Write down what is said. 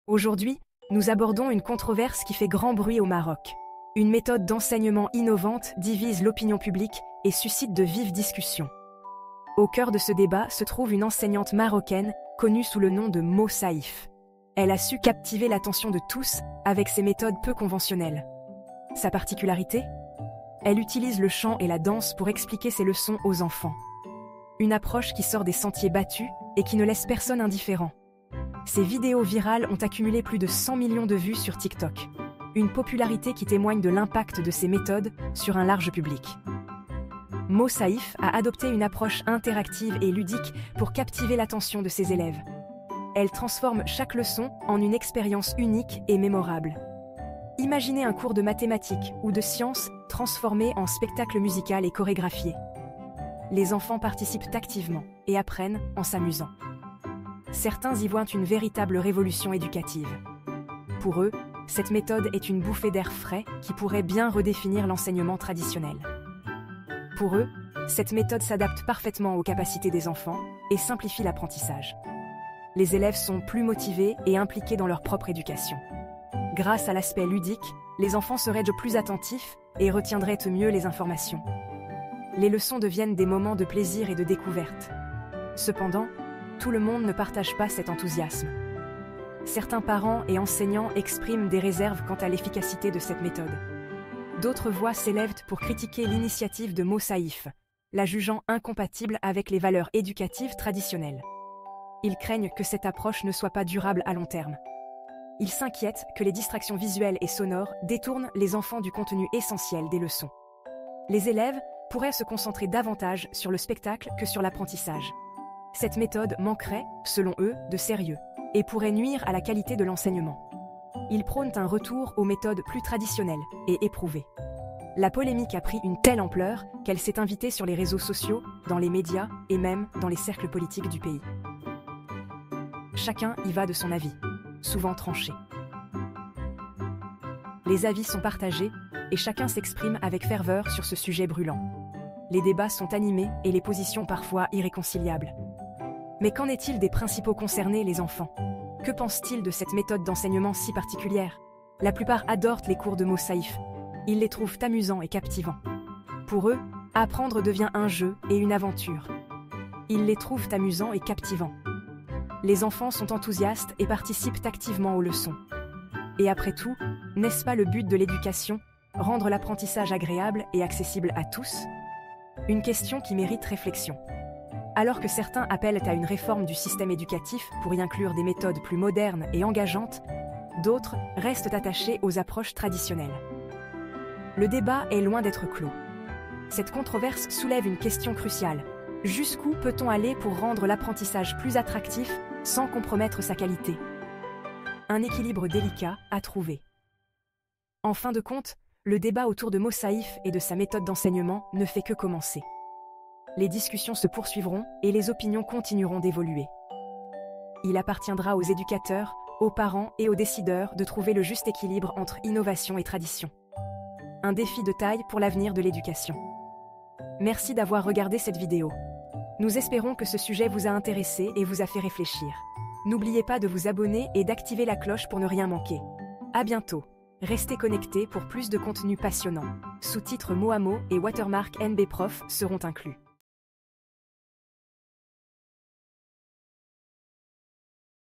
Aujourd'hui, nous abordons une controverse qui fait grand bruit au Maroc. Une méthode d'enseignement innovante divise l'opinion publique et suscite de vives discussions. Au cœur de ce débat se trouve une enseignante marocaine connue sous le nom de Mo Saïf. Elle a su captiver l'attention de tous avec ses méthodes peu conventionnelles. Sa particularité ? Elle utilise le chant et la danse pour expliquer ses leçons aux enfants. Une approche qui sort des sentiers battus et qui ne laisse personne indifférent. Ces vidéos virales ont accumulé plus de 100 millions de vues sur TikTok. Une popularité qui témoigne de l'impact de ces méthodes sur un large public. Mo Saïf a adopté une approche interactive et ludique pour captiver l'attention de ses élèves. Elle transforme chaque leçon en une expérience unique et mémorable. Imaginez un cours de mathématiques ou de sciences transformé en spectacle musical et chorégraphié. Les enfants participent activement et apprennent en s'amusant. Certains y voient une véritable révolution éducative. Pour eux, cette méthode est une bouffée d'air frais qui pourrait bien redéfinir l'enseignement traditionnel. Pour eux, cette méthode s'adapte parfaitement aux capacités des enfants et simplifie l'apprentissage. Les élèves sont plus motivés et impliqués dans leur propre éducation. Grâce à l'aspect ludique, les enfants seraient plus attentifs et retiendraient mieux les informations. Les leçons deviennent des moments de plaisir et de découverte. Cependant, tout le monde ne partage pas cet enthousiasme. Certains parents et enseignants expriment des réserves quant à l'efficacité de cette méthode. D'autres voix s'élèvent pour critiquer l'initiative de Mo Saïf, la jugeant incompatible avec les valeurs éducatives traditionnelles. Ils craignent que cette approche ne soit pas durable à long terme. Ils s'inquiètent que les distractions visuelles et sonores détournent les enfants du contenu essentiel des leçons. Les élèves pourraient se concentrer davantage sur le spectacle que sur l'apprentissage. Cette méthode manquerait, selon eux, de sérieux et pourrait nuire à la qualité de l'enseignement. Ils prônent un retour aux méthodes plus traditionnelles et éprouvées. La polémique a pris une telle ampleur qu'elle s'est invitée sur les réseaux sociaux, dans les médias et même dans les cercles politiques du pays. Chacun y va de son avis, souvent tranché. Les avis sont partagés et chacun s'exprime avec ferveur sur ce sujet brûlant. Les débats sont animés et les positions parfois irréconciliables. Mais qu'en est-il des principaux concernés, les enfants ? Que pensent-ils de cette méthode d'enseignement si particulière ? La plupart adorent les cours de Mo Saïf. Ils les trouvent amusants et captivants. Pour eux, apprendre devient un jeu et une aventure. Ils les trouvent amusants et captivants. Les enfants sont enthousiastes et participent activement aux leçons. Et après tout, n'est-ce pas le but de l'éducation, rendre l'apprentissage agréable et accessible à tous ? Une question qui mérite réflexion. Alors que certains appellent à une réforme du système éducatif pour y inclure des méthodes plus modernes et engageantes, d'autres restent attachés aux approches traditionnelles. Le débat est loin d'être clos. Cette controverse soulève une question cruciale. Jusqu'où peut-on aller pour rendre l'apprentissage plus attractif sans compromettre sa qualité ? Un équilibre délicat à trouver. En fin de compte, le débat autour de Mo Saïf et de sa méthode d'enseignement ne fait que commencer. Les discussions se poursuivront et les opinions continueront d'évoluer. Il appartiendra aux éducateurs, aux parents et aux décideurs de trouver le juste équilibre entre innovation et tradition. Un défi de taille pour l'avenir de l'éducation. Merci d'avoir regardé cette vidéo. Nous espérons que ce sujet vous a intéressé et vous a fait réfléchir. N'oubliez pas de vous abonner et d'activer la cloche pour ne rien manquer. À bientôt. Restez connectés pour plus de contenus passionnants. Sous-titres mot à mot et watermark NBprof seront inclus.